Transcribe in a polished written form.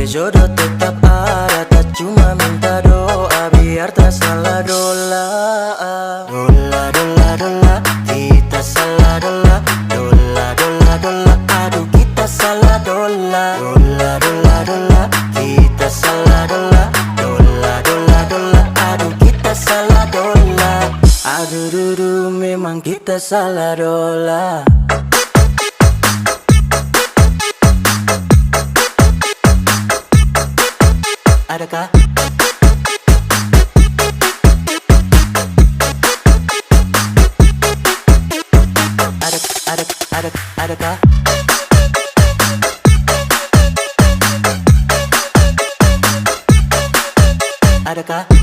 jodoh tetap ada, tak cuma minta doa biar tak salah dola. Dola, dola, dola, kita salah dola. Dola, dola, dola, aduh kita salah dola. Dola, dola, dola, kita salah dola. Dola, dola, dola, aduh kita salah dola. Aduh dudu, memang kita salah dola. Adakah? Adakah? Adakah?